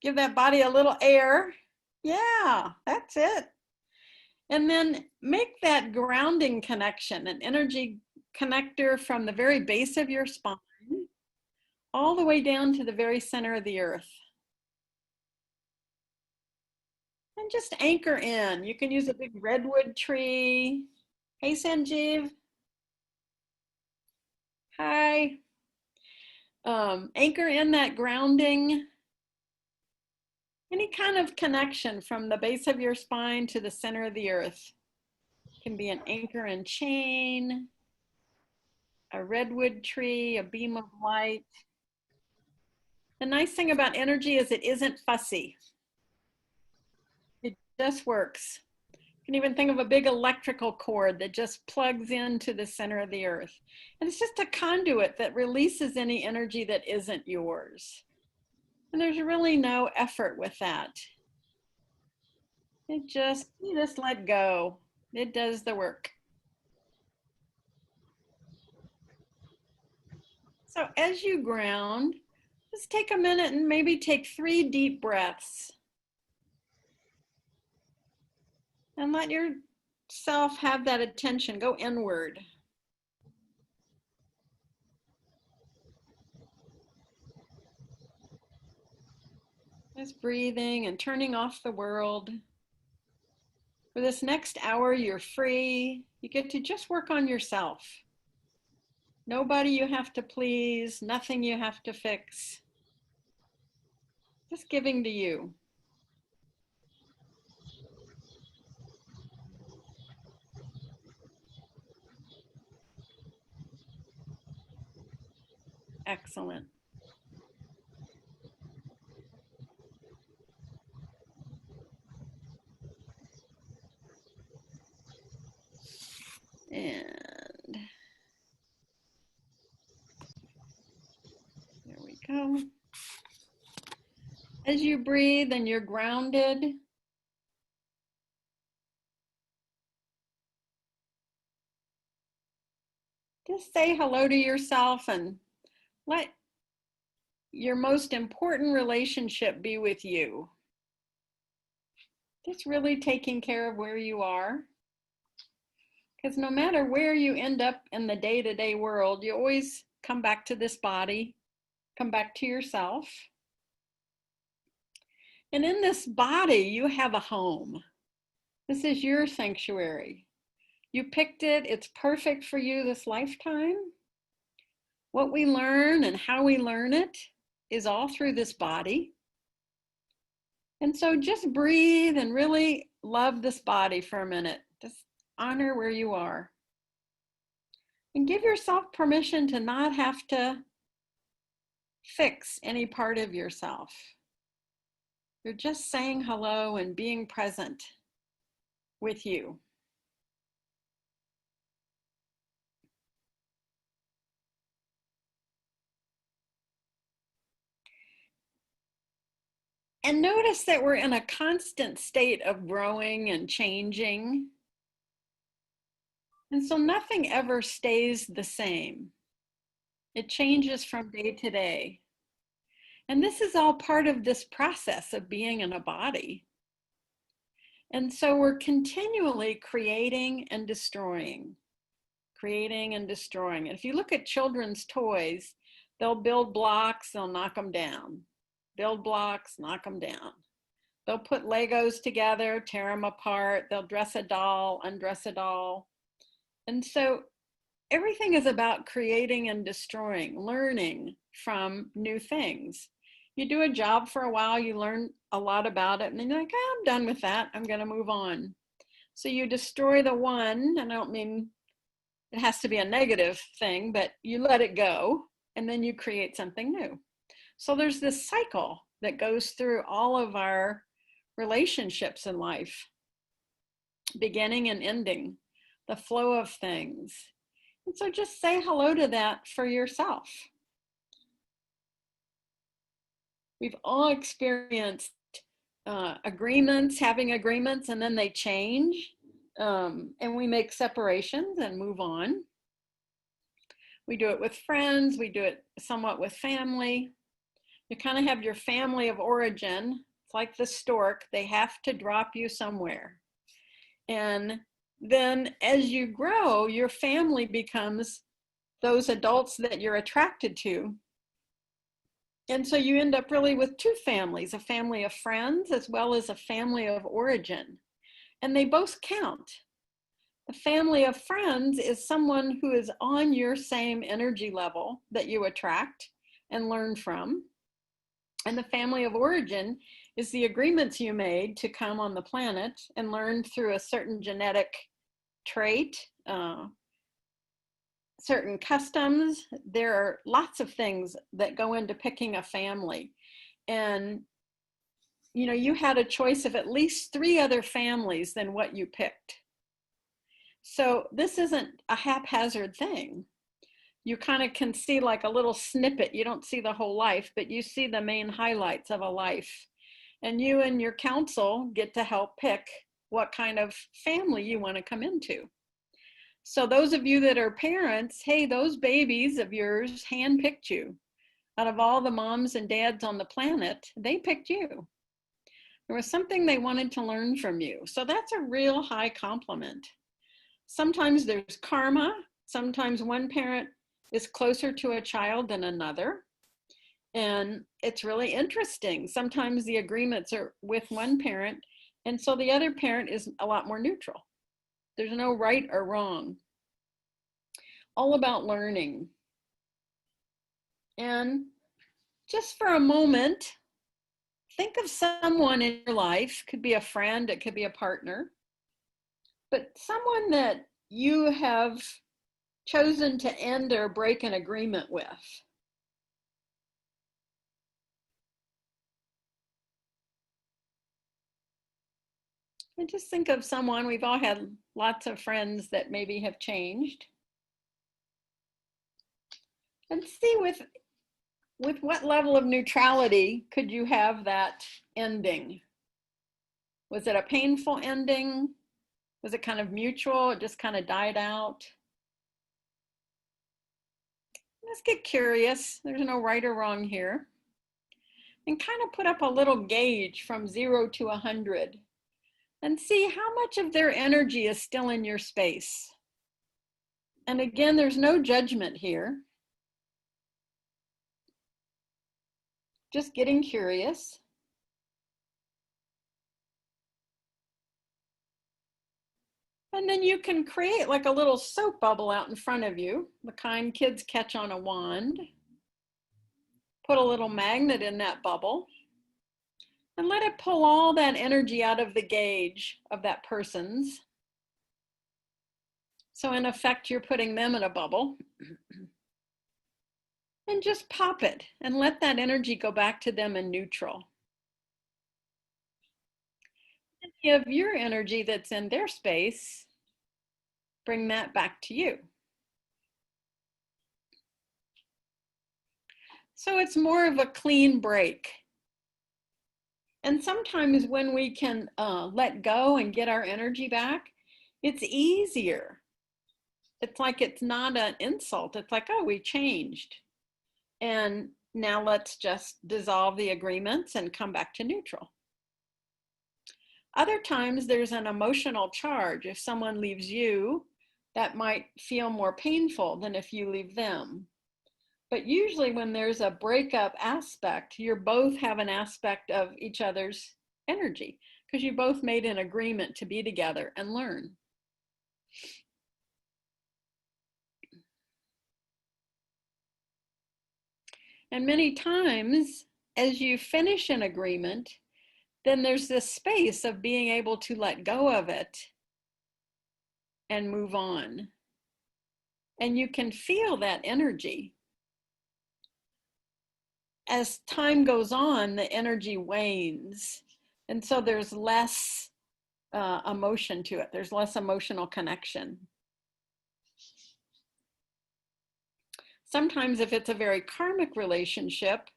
Give that body a little air. Yeah, that's it. And then make that grounding connection, an energy connector from the very base of your spine all the way down to the very center of the earth. And just anchor in. You can use a big redwood tree. Hey, Sanjeev. Hi. Anchor in that grounding. Any kind of connection from the base of your spine to the center of the earth. It can be an anchor and chain, a redwood tree, a beam of light. The nice thing about energy is it isn't fussy. It just works. You can even think of a big electrical cord that just plugs into the center of the earth. And it's just a conduit that releases any energy that isn't yours. And there's really no effort with that. You just let go. It does the work. So as you ground, just take a minute and maybe take 3 deep breaths. And let yourself have that attention, go inward. Just breathing and turning off the world. For this next hour, you're free. You get to just work on yourself. Nobody you have to please, nothing you have to fix. Just giving to you. Excellent. And there we go. As you breathe and you're grounded, just say hello to yourself and let your most important relationship be with you. Just really taking care of where you are. Because no matter where you end up in the day-to-day world, you always come back to this body, come back to yourself. And in this body, you have a home. This is your sanctuary. You picked it. It's perfect for you this lifetime. What we learn and how we learn it is all through this body. And so just breathe and really love this body for a minute. Just honor where you are. And give yourself permission to not have to fix any part of yourself. You're just saying hello and being present with you. And notice that we're in a constant state of growing and changing. And so nothing ever stays the same. It changes from day to day. And this is all part of this process of being in a body. And so we're continually creating and destroying, creating and destroying. And if you look at children's toys, they'll build blocks, they'll knock them down. Build blocks, knock them down. They'll put Legos together, tear them apart. They'll dress a doll, undress a doll. And so everything is about creating and destroying, learning from new things. You do a job for a while, you learn a lot about it, and then you're like, oh, I'm done with that. I'm going to move on. So you destroy the one, and I don't mean it has to be a negative thing, but you let it go, and then you create something new. So there's this cycle that goes through all of our relationships in life, beginning and ending, the flow of things. And so just say hello to that for yourself. We've all experienced agreements, having agreements, and then they change. And we make separations and move on. We do it with friends. We do it somewhat with family. You kind of have your family of origin. It's like the stork, they have to drop you somewhere. And then as you grow, your family becomes those adults that you're attracted to. And so you end up really with two families, a family of friends as well as a family of origin. And they both count. The family of friends is someone who is on your same energy level that you attract and learn from. And the family of origin is the agreements you made to come on the planet and learn through a certain genetic trait, certain customs. There are lots of things that go into picking a family. And you know, you had a choice of at least 3 other families than what you picked. So this isn't a haphazard thing. You kind of can see like a little snippet. You don't see the whole life, but you see the main highlights of a life. And you and your council get to help pick what kind of family you want to come into. So those of you that are parents, hey, those babies of yours handpicked you. Out of all the moms and dads on the planet, they picked you. There was something they wanted to learn from you. So that's a real high compliment. Sometimes there's karma. Sometimes one parent is closer to a child than another. And it's really interesting. Sometimes the agreements are with one parent, and so the other parent is a lot more neutral. There's no right or wrong. All about learning. And just for a moment, think of someone in your life, could be a friend, it could be a partner, but someone that you have chosen to end or break an agreement with. And just think of someone, we've all had lots of friends that maybe have changed. And see with what level of neutrality could you have that ending? Was it a painful ending? Was it kind of mutual? It just kind of died out? Let's get curious. There's no right or wrong here. And kind of put up a little gauge from 0 to 100 and see how much of their energy is still in your space. And again, there's no judgment here. Just getting curious. And then you can create like a little soap bubble out in front of you, the kind kids catch on a wand. Put a little magnet in that bubble and let it pull all that energy out of the gauge of that person's. So in effect, you're putting them in a bubble. And just pop it and let that energy go back to them in neutral. Any of your energy that's in their space, bring that back to you. So it's more of a clean break. And sometimes when we can let go and get our energy back, it's easier. It's like it's not an insult. It's like, oh, we changed. And now let's just dissolve the agreements and come back to neutral. Other times there's an emotional charge. If someone leaves you, that might feel more painful than if you leave them. But usually when there's a breakup aspect, you both have an aspect of each other's energy because you both made an agreement to be together and learn. And many times as you finish an agreement, then there's this space of being able to let go of it and move on. And you can feel that energy. As time goes on, the energy wanes. And so there's less emotion to it. There's less emotional connection. Sometimes if it's a very karmic relationship,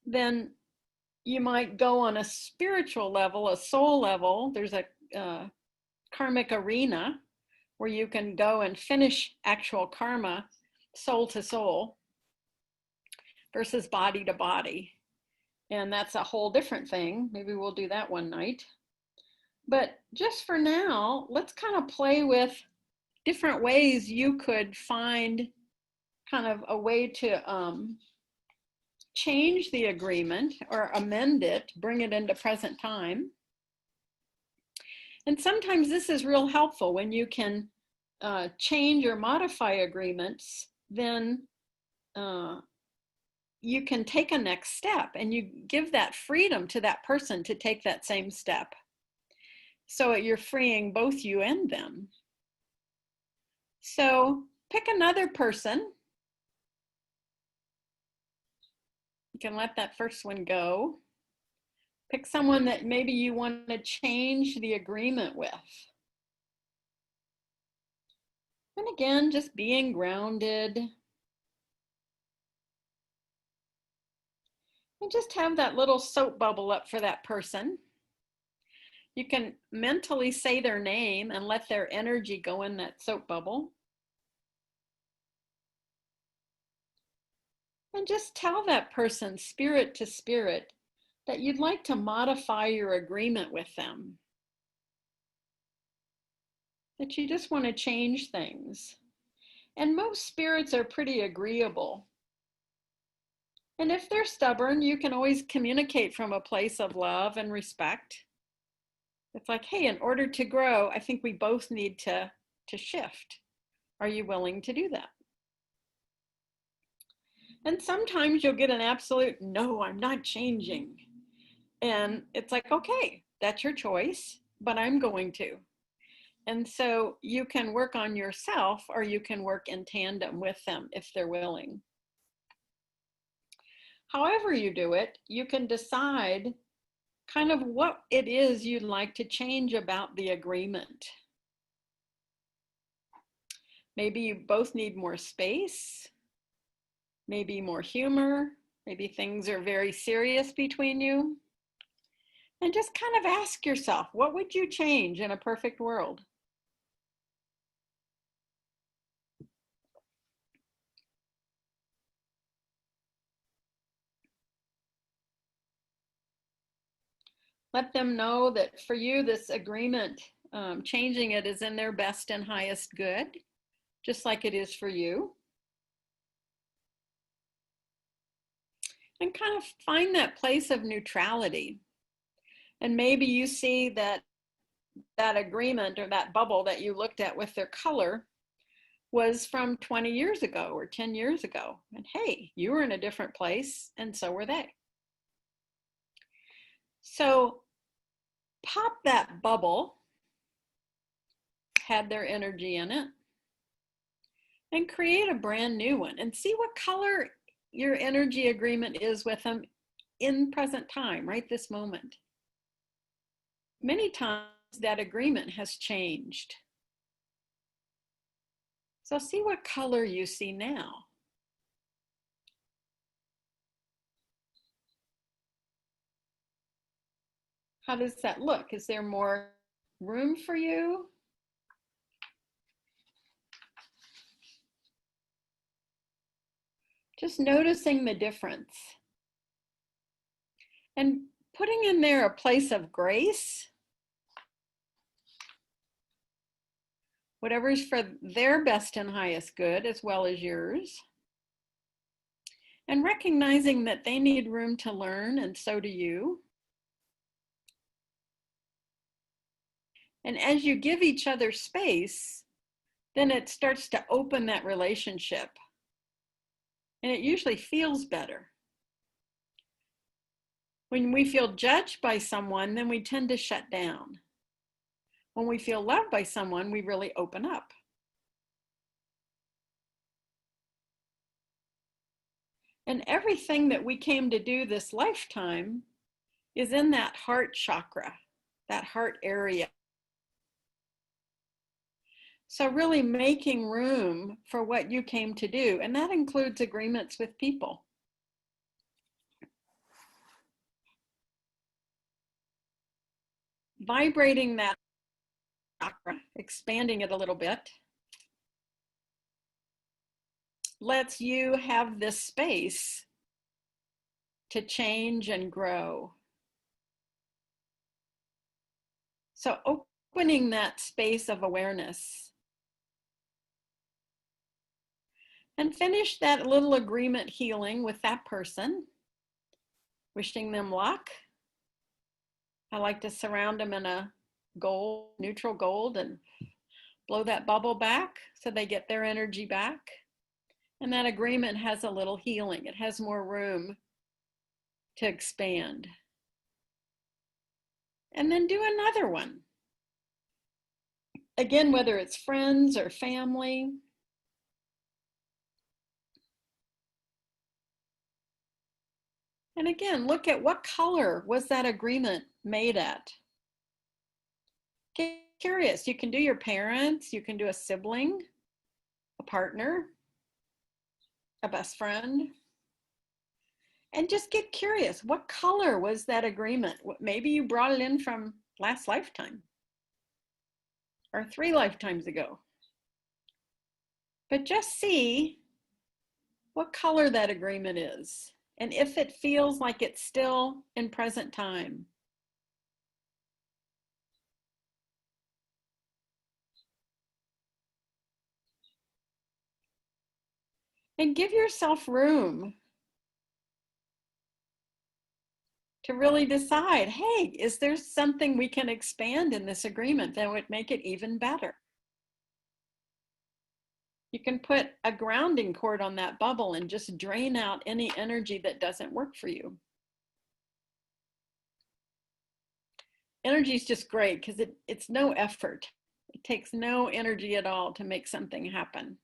then you might go on a spiritual level, a soul level. There's a karmic arena where you can go and finish actual karma soul to soul versus body to body. And that's a whole different thing. Maybe we'll do that one night. But just for now, let's kind of play with different ways you could find kind of a way to change the agreement or amend it, bring it into present time. And sometimes this is real helpful when you can change or modify agreements, then you can take a next step and you give that freedom to that person to take that same step. So you're freeing both you and them. So pick another person. You can let that first one go. Pick someone that maybe you want to change the agreement with. And again, just being grounded. And just have that little soap bubble up for that person. You can mentally say their name and let their energy go in that soap bubble. And just tell that person, spirit to spirit, that you'd like to modify your agreement with them. That you just want to change things. And most spirits are pretty agreeable. And if they're stubborn, you can always communicate from a place of love and respect. It's like, hey, in order to grow, I think we both need to shift. Are you willing to do that? And sometimes you'll get an absolute, no, I'm not changing. And it's like, okay, that's your choice, but I'm going to. And so you can work on yourself or you can work in tandem with them if they're willing. However you do it, you can decide kind of what it is you'd like to change about the agreement. Maybe you both need more space, maybe more humor, maybe things are very serious between you. And just kind of ask yourself, what would you change in a perfect world? Let them know that for you, this agreement, changing it is in their best and highest good, just like it is for you. And kind of find that place of neutrality. And maybe you see that that agreement or that bubble that you looked at with their color was from 20 years ago or 10 years ago. And hey, you were in a different place and so were they. So pop that bubble, had their energy in it, and create a brand new one and see what color your energy agreement is with them in present time, right this moment. Many times that agreement has changed. So see what color you see now. How does that look? Is there more room for you? Just noticing the difference. And putting in there a place of grace. Whatever's for their best and highest good as well as yours. And recognizing that they need room to learn and so do you. And as you give each other space, then it starts to open that relationship. And it usually feels better. When we feel judged by someone, then we tend to shut down. When we feel loved by someone, we really open up. And everything that we came to do this lifetime is in that heart chakra, that heart area. So really making room for what you came to do, and that includes agreements with people. Vibrating that chakra, expanding it a little bit, lets you have this space to change and grow. So opening that space of awareness. And finish that little agreement healing with that person, wishing them luck. I like to surround them in a gold, neutral gold, and blow that bubble back so they get their energy back. And that agreement has a little healing. It has more room to expand. And then do another one. Again, whether it's friends or family. And again, look at what color was that agreement made at. Get curious. You can do your parents, you can do a sibling, a partner, a best friend. And just get curious. What color was that agreement? Maybe you brought it in from last lifetime or 3 lifetimes ago. But just see what color that agreement is and if it feels like it's still in present time. And give yourself room to really decide, hey, is there something we can expand in this agreement that would make it even better? You can put a grounding cord on that bubble and just drain out any energy that doesn't work for you. Energy is just great because it's no effort. It takes no energy at all to make something happen.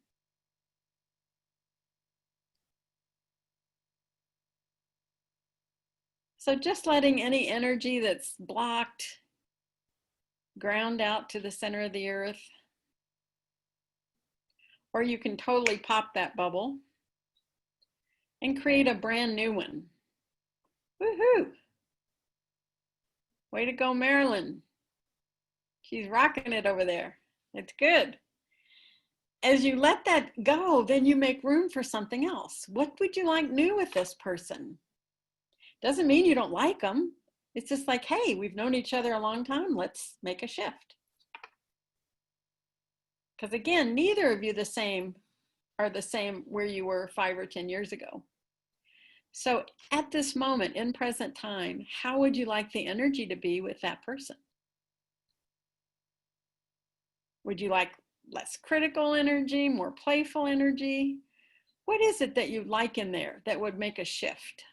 So just letting any energy that's blocked ground out to the center of the earth. Or you can totally pop that bubble and create a brand new one. Woohoo! Way to go, Marilyn. She's rocking it over there. It's good. As you let that go, then you make room for something else. What would you like new with this person? Doesn't mean you don't like them. It's just like, hey, we've known each other a long time. Let's make a shift. Because again, neither of you are the same where you were 5 or 10 years ago. So at this moment, in present time, how would you like the energy to be with that person? Would you like less critical energy, more playful energy? What is it that you like in there that would make a shift?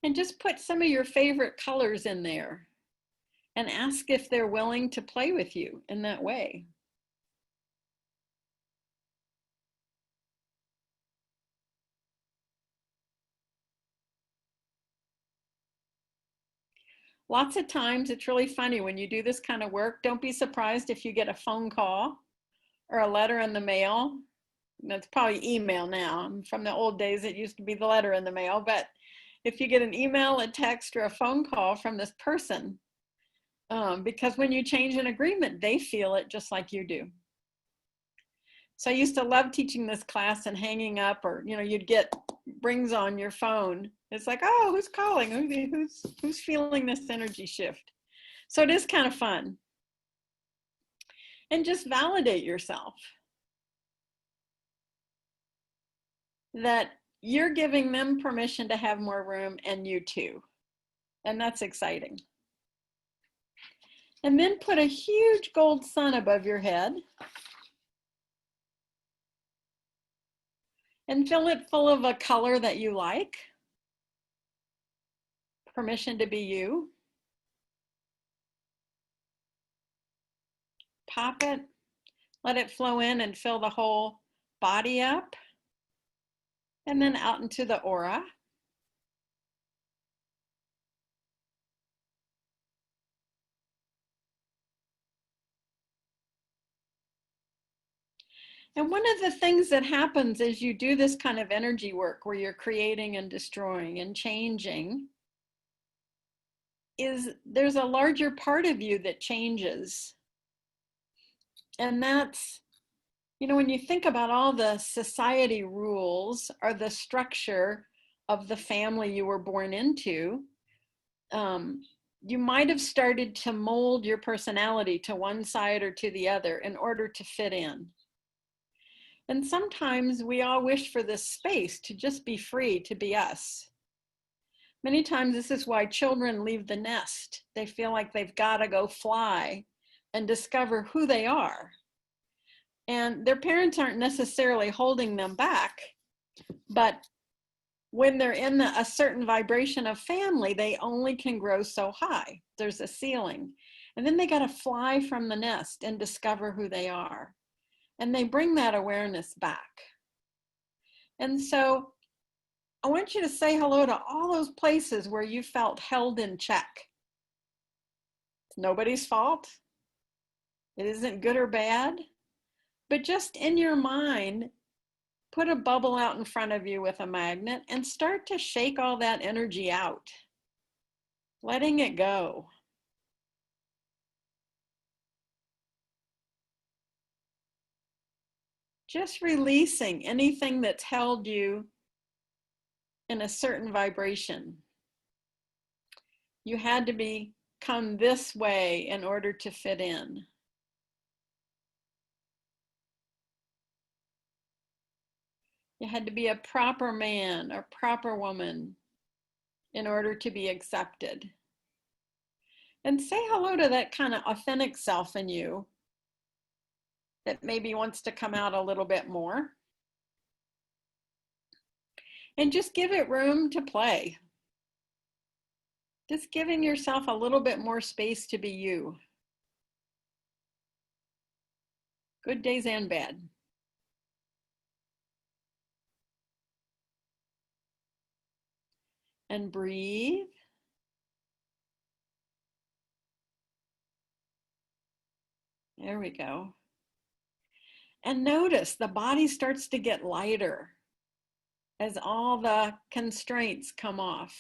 And just put some of your favorite colors in there and ask if they're willing to play with you in that way. Lots of times it's really funny when you do this kind of work. Don't be surprised if you get a phone call or a letter in the mail. That's probably email now. From the old days, it used to be the letter in the mail. But if you get an email, a text, or a phone call from this person, because when you change an agreement, they feel it just like you do. So I used to love teaching this class and hanging up, or you'd get rings on your phone. It's like, oh, who's calling? Who's feeling this energy shift? So it is kind of fun. And just validate yourself that you're giving them permission to have more room, and you too. And that's exciting. And then put a huge gold sun above your head and fill it full of a color that you like. Permission to be you. Pop it, let it flow in and fill the whole body up, and then out into the aura. And one of the things that happens as you do this kind of energy work where you're creating and destroying and changing is there's a larger part of you that changes. And that's You know, when you think about all the society rules or the structure of the family you were born into, um, you might have started to mold your personality to one side or to the other in order to fit in. And sometimes we all wish for this space to just be free to be us. Many times this is why children leave the nest. They feel like they've got to go fly and discover who they are. And their parents aren't necessarily holding them back, but when they're in a certain vibration of family, they only can grow so high. There's a ceiling. And then they got to fly from the nest and discover who they are. And they bring that awareness back. And so I want you to say hello to all those places where you felt held in check. It's nobody's fault. It isn't good or bad. But just in your mind, put a bubble out in front of you with a magnet and start to shake all that energy out, letting it go. Just releasing anything that's held you in a certain vibration. You had to become this way in order to fit in. You had to be a proper man or proper woman in order to be accepted. And say hello to that kind of authentic self in you that maybe wants to come out a little bit more. And just give it room to play. Just giving yourself a little bit more space to be you. Good days and bad. And breathe. There we go. And notice the body starts to get lighter as all the constraints come off.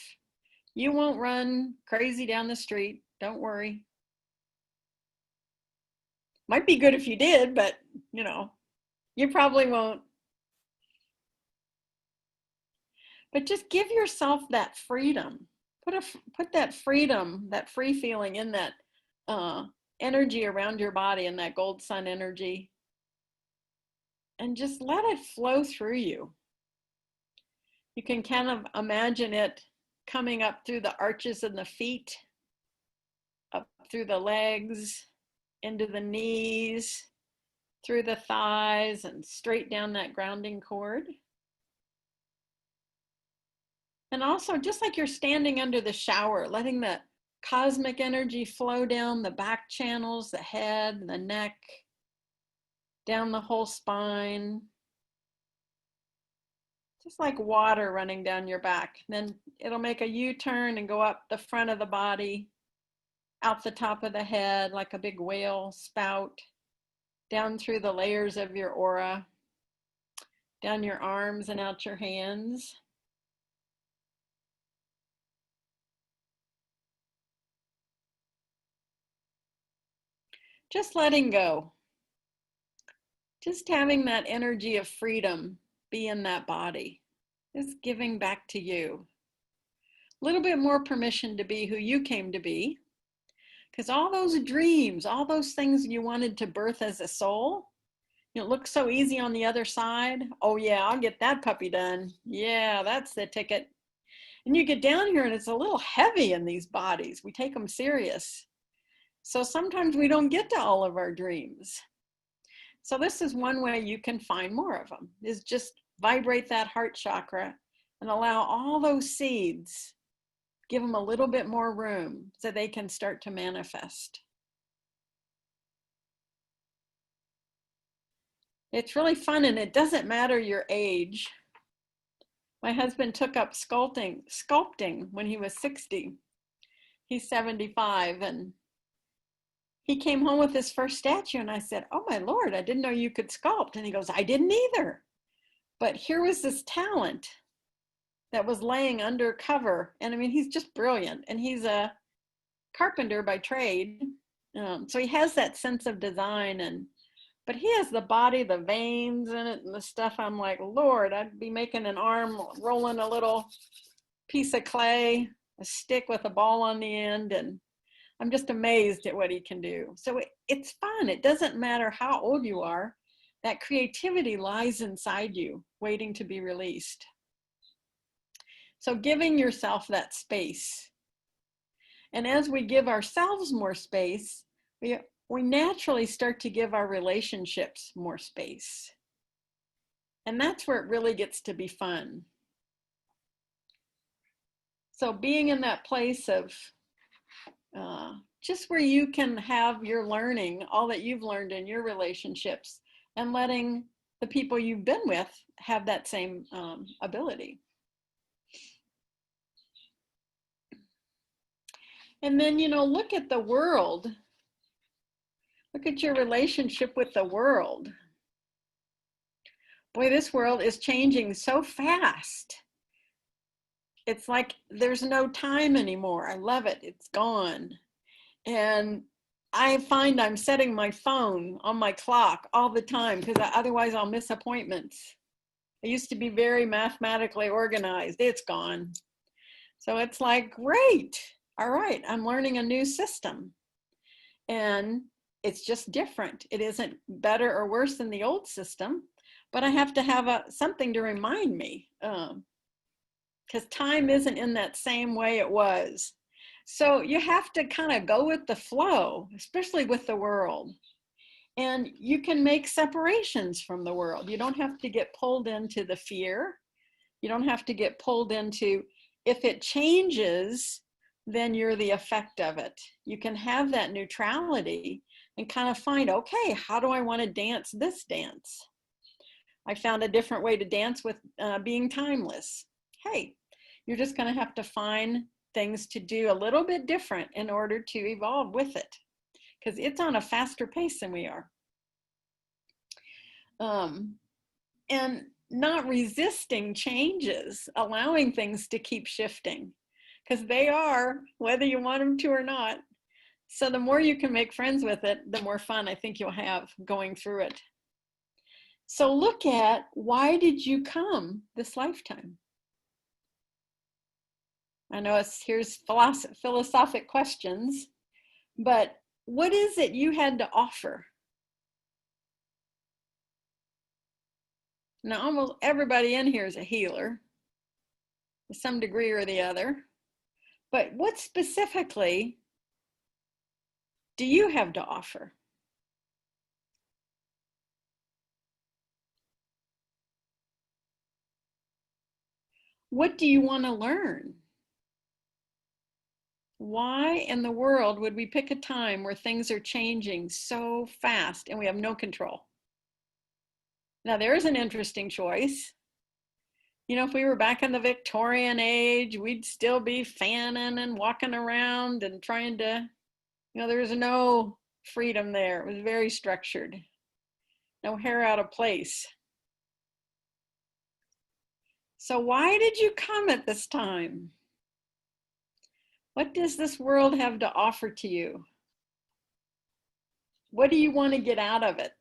You won't run crazy down the street. Don't worry. Might be good if you did, but you know, you probably won't. But just give yourself that freedom. Put that freedom, that free feeling in that energy around your body, and that gold sun energy. And just let it flow through you. You can kind of imagine it coming up through the arches of the feet, up through the legs, into the knees, through the thighs, and straight down that grounding cord. And also, just like you're standing under the shower, letting the cosmic energy flow down the back channels, the head, the neck, down the whole spine. Just like water running down your back. Then it'll make a U-turn and go up the front of the body, out the top of the head like a big whale spout, down through the layers of your aura, down your arms and out your hands. Just letting go. Just having that energy of freedom be in that body. Just giving back to you. A little bit more permission to be who you came to be. Because all those dreams, all those things you wanted to birth as a soul, it looks so easy on the other side. Oh yeah, I'll get that puppy done. Yeah, that's the ticket. And you get down here and it's a little heavy in these bodies. We take them serious. So sometimes we don't get to all of our dreams. So this is one way you can find more of them, is just vibrate that heart chakra and allow all those seeds, give them a little bit more room so they can start to manifest. It's really fun, and it doesn't matter your age. My husband took up sculpting when he was 60. He's 75, and he came home with his first statue, and I said, oh my Lord, I didn't know you could sculpt. And he goes, I didn't either. But here was this talent that was laying undercover. And I mean, he's just brilliant. And he's a carpenter by trade. So he has that sense of design and But he has the body, the veins in it and the stuff. I'm like, Lord, I'd be making an arm, rolling a little piece of clay, a stick with a ball on the end, and I'm just amazed at what he can do. So it's fun. It doesn't matter how old you are. That creativity lies inside you, waiting to be released. So giving yourself that space. And as we give ourselves more space, we naturally start to give our relationships more space. And that's where it really gets to be fun. So being in that place of just where you can have your learning, all that you've learned in your relationships, and letting the people you've been with have that same ability. And then, look at the world. Look at your relationship with the world. Boy, this world is changing so fast. It's like there's no time anymore. I love it. It's gone. And I find I'm setting my phone on my clock all the time because otherwise I'll miss appointments. I used to be very mathematically organized. It's gone. So it's like, great. All right, I'm learning a new system. And it's just different. It isn't better or worse than the old system, but I have to have something to remind me because time isn't in that same way it was. So you have to kind of go with the flow, especially with the world. And you can make separations from the world. You don't have to get pulled into the fear. You don't have to get pulled into, if it changes, then you're the effect of it. You can have that neutrality and kind of find, okay, how do I want to dance this dance? I found a different way to dance with being timeless. Hey, you're just going to have to find things to do a little bit different in order to evolve with it, because it's on a faster pace than we are. And not resisting changes, allowing things to keep shifting, because they are, whether you want them to or not. So the more you can make friends with it, the more fun I think you'll have going through it. So look at, why did you come this lifetime? I know here's philosophic questions, but what is it you had to offer? Now, almost everybody in here is a healer to some degree or the other, but what specifically do you have to offer? What do you want to learn? Why in the world would we pick a time where things are changing so fast and we have no control? Now, there's an interesting choice. If we were back in the Victorian age, we'd still be fanning and walking around and trying to, there was no freedom there. It was very structured. No hair out of place. So why did you come at this time? What does this world have to offer to you? What do you want to get out of it?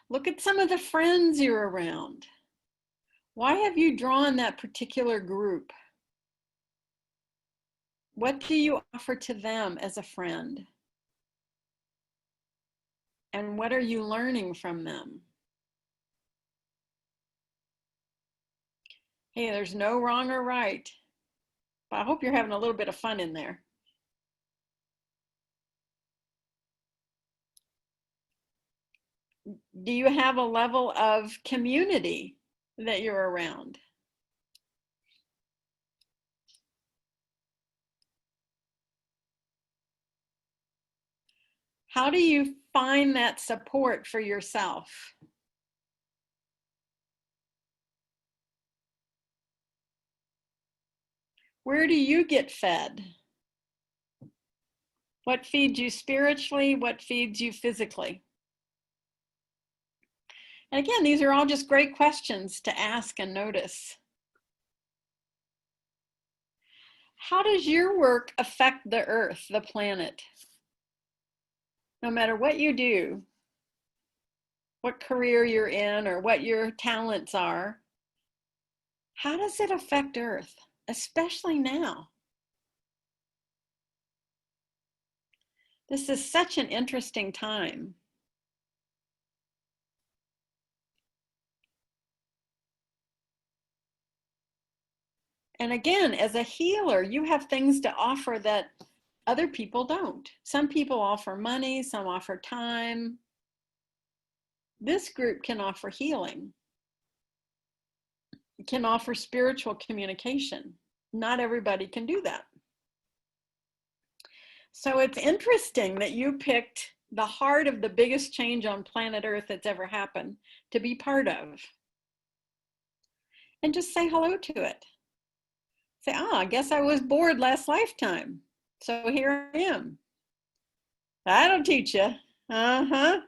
Look at some of the friends you're around. Why have you drawn that particular group? What do you offer to them as a friend? And what are you learning from them? Hey, there's no wrong or right, but I hope you're having a little bit of fun in there. Do you have a level of community that you're around? How do you find that support for yourself? Where do you get fed? What feeds you spiritually? What feeds you physically? And again, these are all just great questions to ask and notice. How does your work affect the earth, the planet? No matter what you do, what career you're in or what your talents are, how does it affect Earth, especially now? This is such an interesting time. And again, as a healer, you have things to offer that other people don't. Some people offer money, some offer time. This group can offer healing, can offer spiritual communication. Not everybody can do that. So it's interesting that you picked the heart of the biggest change on planet Earth that's ever happened to be part of. And just say hello to it. Say, I guess I was bored last lifetime. So here I am. That'll teach you. Uh-huh.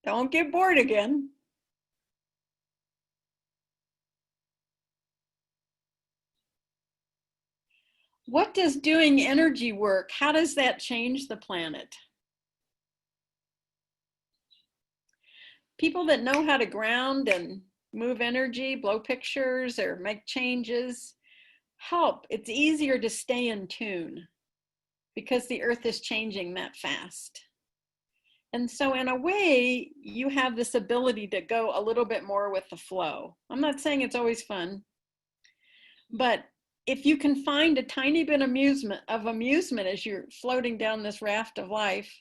Don't get bored again. What does doing energy work? How does that change the planet? People that know how to ground and move energy, blow pictures or make changes, help. It's easier to stay in tune because the earth is changing that fast. And so in a way, you have this ability to go a little bit more with the flow. I'm not saying it's always fun, but if you can find a tiny bit of amusement as you're floating down this raft of life,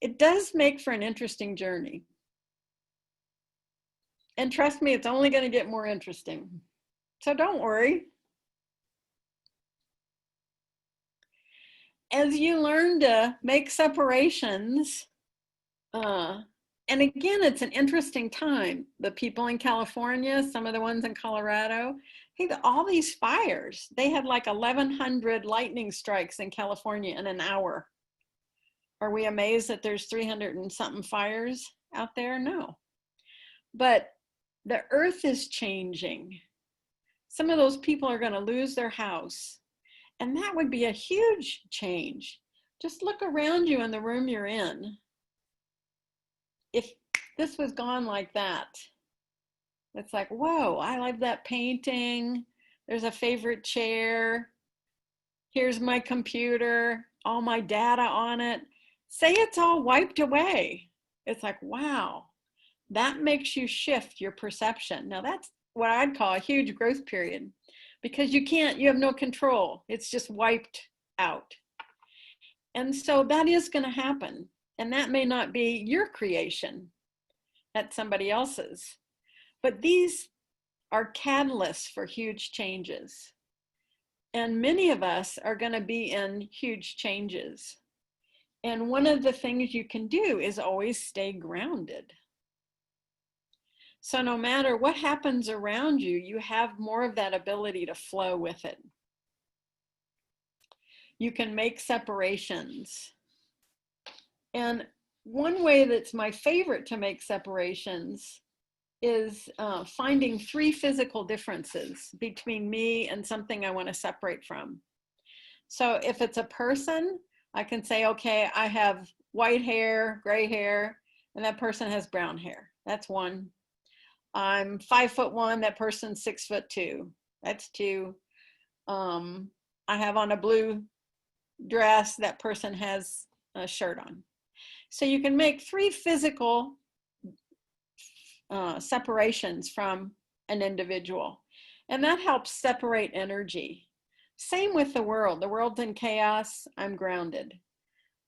it does make for an interesting journey. And trust me, it's only going to get more interesting. So don't worry. As you learn to make separations, and again, it's an interesting time. The people in California, some of the ones in Colorado, hey, all these fires, they had like 1,100 lightning strikes in California in an hour. Are we amazed that there's 300 and something fires out there? No. But the earth is changing. Some of those people are going to lose their house. And that would be a huge change. Just look around you in the room you're in. If this was gone like that, it's like, whoa, I like that painting. There's a favorite chair. Here's my computer, all my data on it. Say it's all wiped away. It's like, wow, that makes you shift your perception. Now that's what I'd call a huge growth period because you have no control. It's just wiped out. And so that is going to happen. And that may not be your creation, that's somebody else's. But these are catalysts for huge changes. And many of us are going to be in huge changes. And one of the things you can do is always stay grounded. So no matter what happens around you, you have more of that ability to flow with it. You can make separations. And one way that's my favorite to make separations is finding 3 physical differences between me and something I want to separate from. So if it's a person, I can say, okay, I have white hair, gray hair, and that person has brown hair. That's 1. I'm 5'1", that person's 6'2". That's 2. I have on a blue dress, that person has a shirt on. So you can make 3 physical separations from an individual. And that helps separate energy. Same with the world. The world's in chaos. I'm grounded.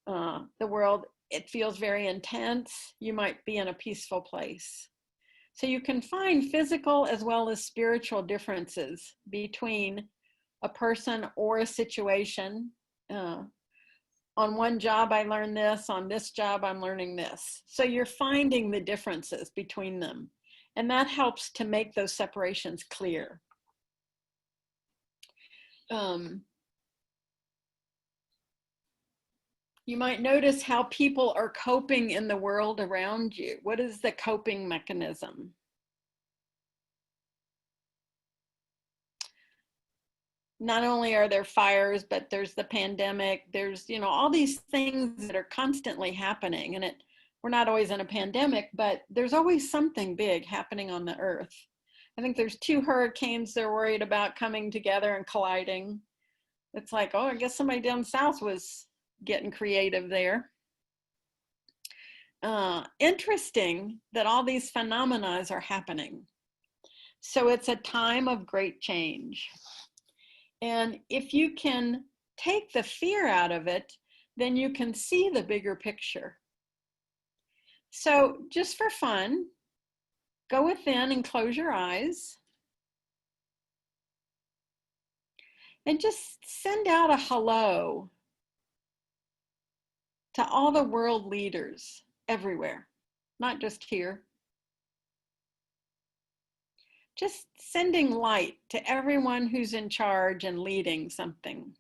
The world, it feels very intense. You might be in a peaceful place. So you can find physical as well as spiritual differences between a person or a situation. On one job, I learned this. On this job, I'm learning this. So you're finding the differences between them. And that helps to make those separations clear. You might notice how people are coping in the world around you. What is the coping mechanism? not only are there fires, but there's the pandemic, there's, all these things that are constantly happening. And we're not always in a pandemic, but there's always something big happening on the earth. I think there's 2 hurricanes they're worried about coming together and colliding. It's like, oh, I guess somebody down south was getting creative there. Interesting that all these phenomena are happening. So it's a time of great change. And if you can take the fear out of it, then you can see the bigger picture. So just for fun, go within and close your eyes. And just send out a hello to all the world leaders everywhere, not just here. Just sending light to everyone who's in charge and leading something.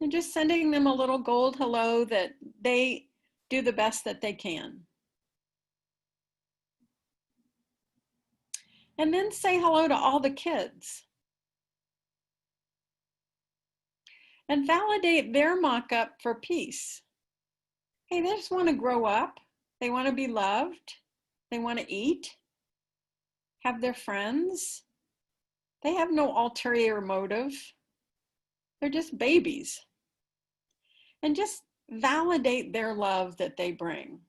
And just sending them a little gold hello that they do the best that they can. And then say hello to all the kids. And validate their mock-up for peace. Hey, they just want to grow up. They want to be loved. They want to eat, have their friends. They have no ulterior motive. They're just babies. And just validate their love that they bring.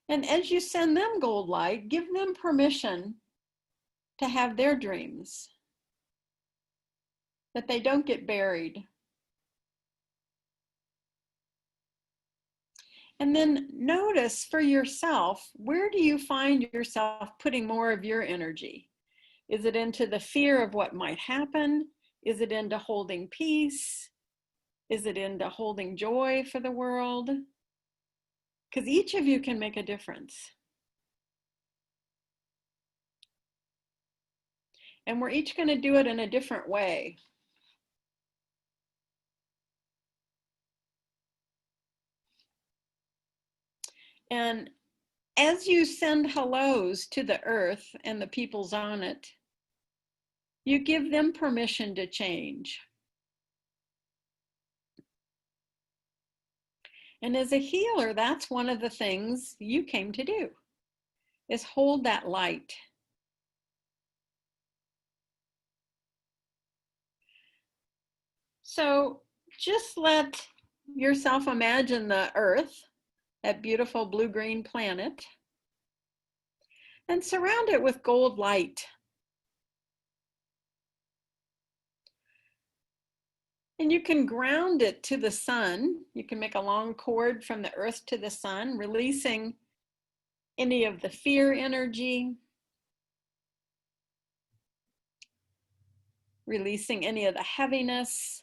And as you send them gold light, give them permission to have their dreams, that they don't get buried. And then notice for yourself, where do you find yourself putting more of your energy? Is it into the fear of what might happen? Is it into holding peace? Is it into holding joy for the world? Because each of you can make a difference. And we're each going to do it in a different way. And as you send hellos to the earth and the peoples on it, you give them permission to change. And as a healer, that's one of the things you came to do, is hold that light. So just let yourself imagine the earth, that beautiful blue-green planet, and surround it with gold light. And you can ground it to the sun. You can make a long cord from the earth to the sun, releasing any of the fear energy, releasing any of the heaviness.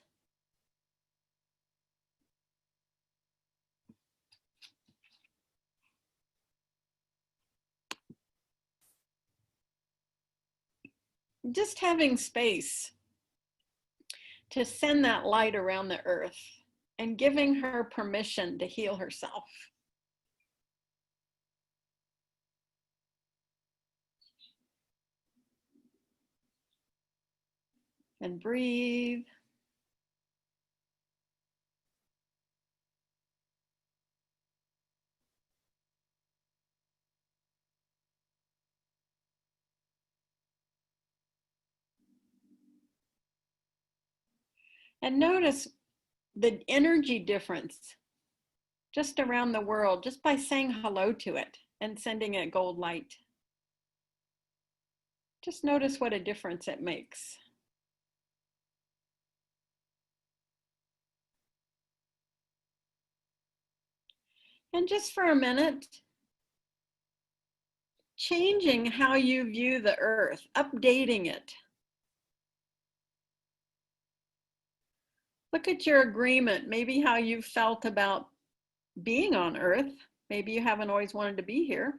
Just having space to send that light around the earth and giving her permission to heal herself. And breathe. And notice the energy difference just around the world, just by saying hello to it and sending it gold light. Just notice what a difference it makes. And just for a minute, changing how you view the earth, updating it. Look at your agreement, maybe how you felt about being on earth. Maybe you haven't always wanted to be here.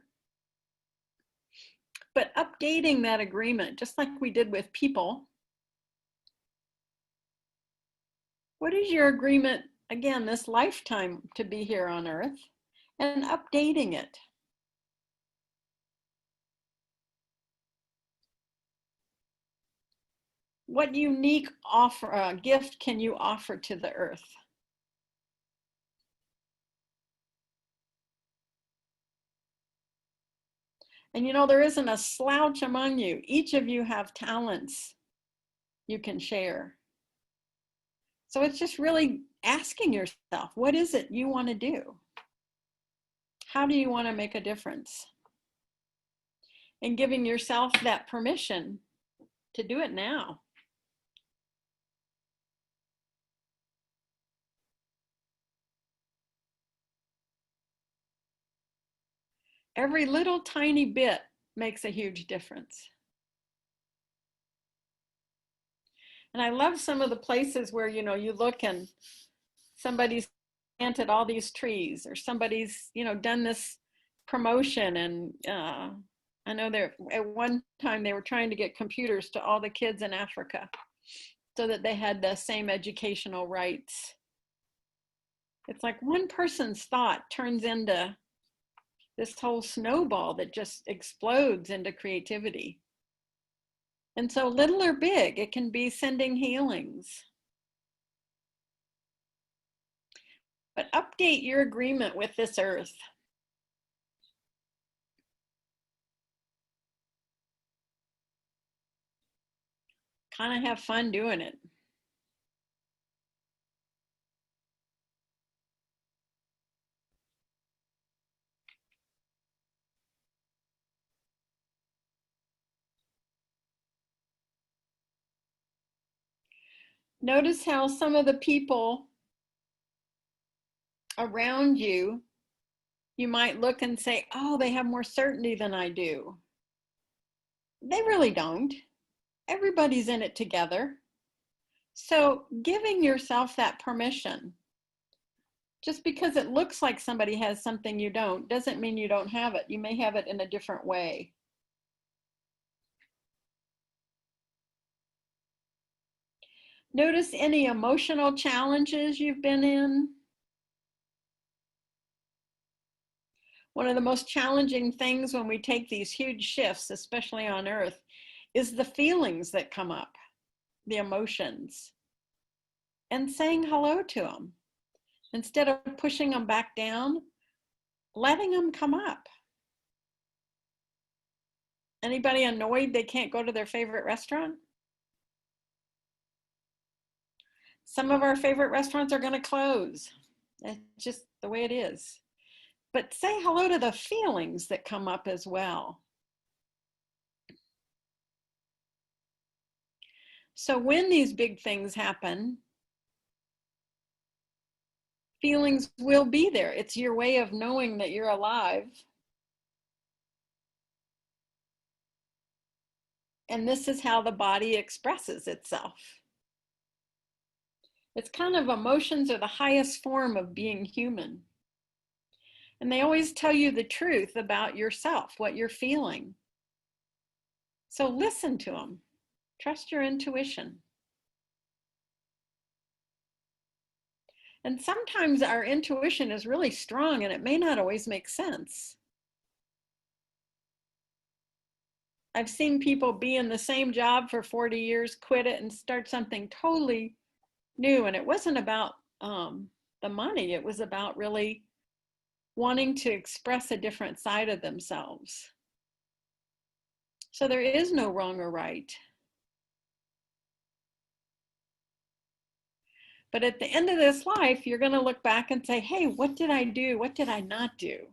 But updating that agreement, just like we did with people. What is your agreement again, this lifetime to be here on Earth and updating it. What unique gift can you offer to the Earth? And you know, there isn't a slouch among you. Each of you have talents you can share. So it's just really asking yourself, what is it you want to do? How do you want to make a difference? And giving yourself that permission to do it now. Every little tiny bit makes a huge difference. And I love some of the places where, you know, you look and somebody's planted all these trees, or somebody's, you know, done this promotion. And I know there at one time they were trying to get computers to all the kids in Africa so that they had the same educational rights. It's like one person's thought turns into this whole snowball that just explodes into creativity. And so, little or big, it can be sending healings. But update your agreement with this earth. Kind of have fun doing it. Notice how some of the people around you, you might look and say, oh, they have more certainty than I do. They really don't. Everybody's in it together. So giving yourself that permission, just because it looks like somebody has something you don't, doesn't mean you don't have it. You may have it in a different way. Notice any emotional challenges you've been in. One of the most challenging things when we take these huge shifts, especially on Earth, is the feelings that come up, the emotions, and saying hello to them. Instead of pushing them back down, letting them come up. Anybody annoyed they can't go to their favorite restaurant? Some of our favorite restaurants are going to close. That's just the way it is. But say hello to the feelings that come up as well. So when these big things happen, feelings will be there. It's your way of knowing that you're alive. And this is how the body expresses itself. It's kind of, emotions are the highest form of being human. And they always tell you the truth about yourself, what you're feeling. So listen to them. Trust your intuition. And sometimes our intuition is really strong and it may not always make sense. I've seen people be in the same job for 40 years, quit it, and start something totally new. And it wasn't about the money, it was about really wanting to express a different side of themselves. So there is no wrong or right. But at the end of this life, you're going to look back and say, hey, what did I do? What did I not do?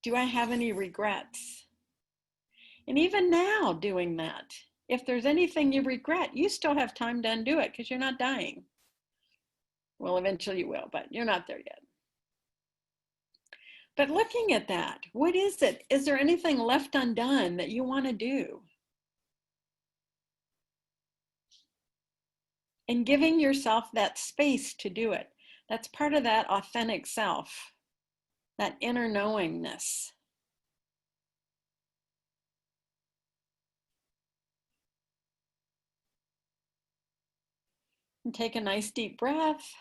Do I have any regrets? And even now, doing that, if there's anything you regret, you still have time to undo it because you're not dying. Well, eventually you will, but you're not there yet. But looking at that, what is it? Is there anything left undone that you want to do? And giving yourself that space to do it. That's part of that authentic self, that inner knowingness. And take a nice deep breath.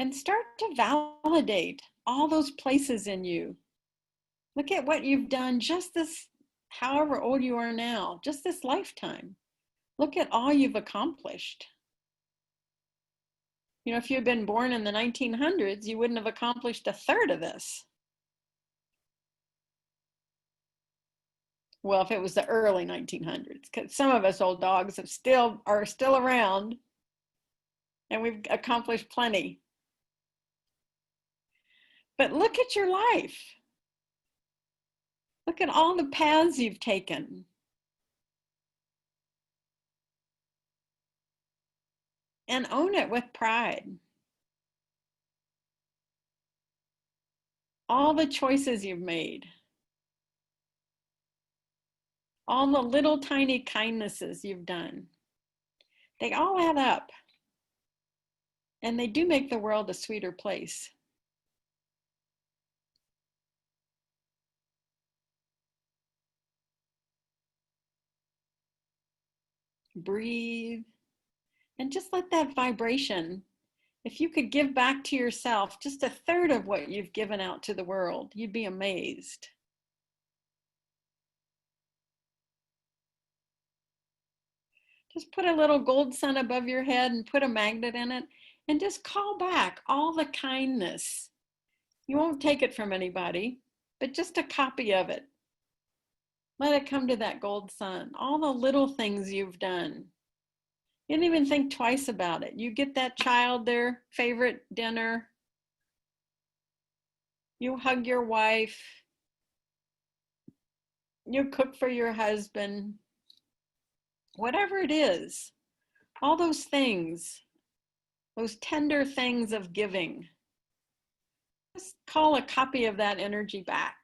And start to validate all those places in you. Look at what you've done just this, however old you are now, just this lifetime. Look at all you've accomplished. You know, if you had been born in the 1900s, you wouldn't have accomplished a third of this. Well, if it was the early 1900s, because some of us old dogs are still around, and we've accomplished plenty. But look at your life. Look at all the paths you've taken. And own it with pride. All the choices you've made. All the little tiny kindnesses you've done. They all add up. And they do make the world a sweeter place. Breathe. And just let that vibration, if you could give back to yourself just a third of what you've given out to the world, you'd be amazed. Just put a little gold sun above your head and put a magnet in it and just call back all the kindness. You won't take it from anybody, but just a copy of it. Let it come to that gold sun. All the little things you've done. You didn't even think twice about it. You get that child their favorite dinner. You hug your wife. You cook for your husband. Whatever it is, all those things, those tender things of giving, just call a copy of that energy back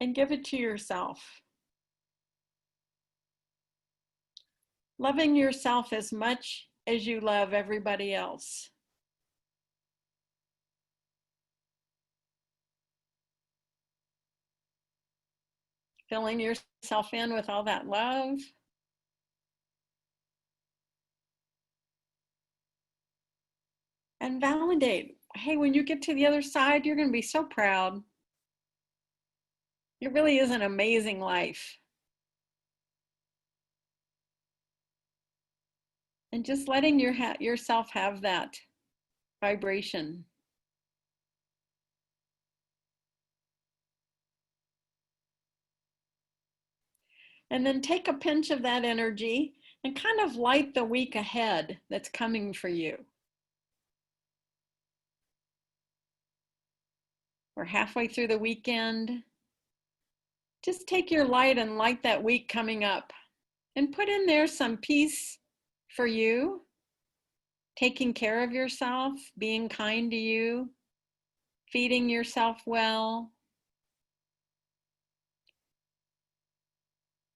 and give it to yourself. Loving yourself as much as you love everybody else. Filling yourself in with all that love. And validate. Hey, when you get to the other side, you're going to be so proud. It really is an amazing life. And just letting yourself have that vibration. And then take a pinch of that energy and kind of light the week ahead that's coming for you. We're halfway through the weekend. Just take your light and light that week coming up and put in there some peace for you, taking care of yourself, being kind to you, feeding yourself well,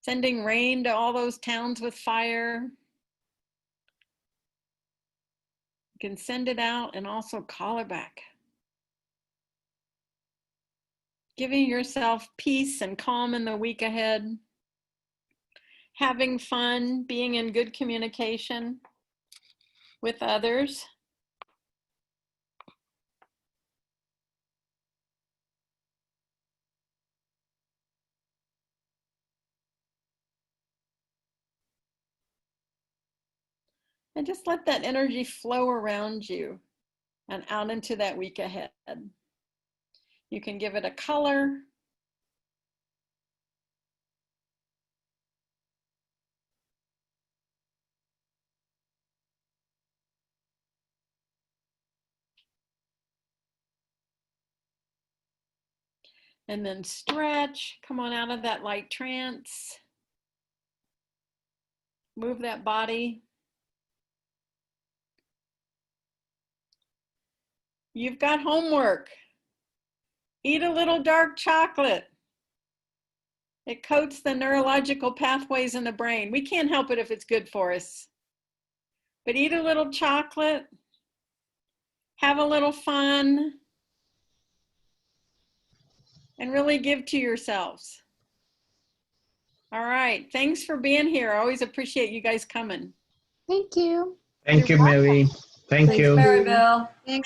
sending rain to all those towns with fire. You can send it out and also call it back. Giving yourself peace and calm in the week ahead. Having fun, being in good communication with others. And just let that energy flow around you and out into that week ahead. You can give it a color. And then stretch, come on out of that light trance. Move that body. You've got homework. Eat a little dark chocolate. It coats the neurological pathways in the brain. We can't help it if it's good for us. But eat a little chocolate. Have a little fun. And really give to yourselves. All right. Thanks for being here. I always appreciate you guys coming. Thank you. Thank You're you, welcome. Mary. Thank Thanks, you. Mary Bill. Thanks.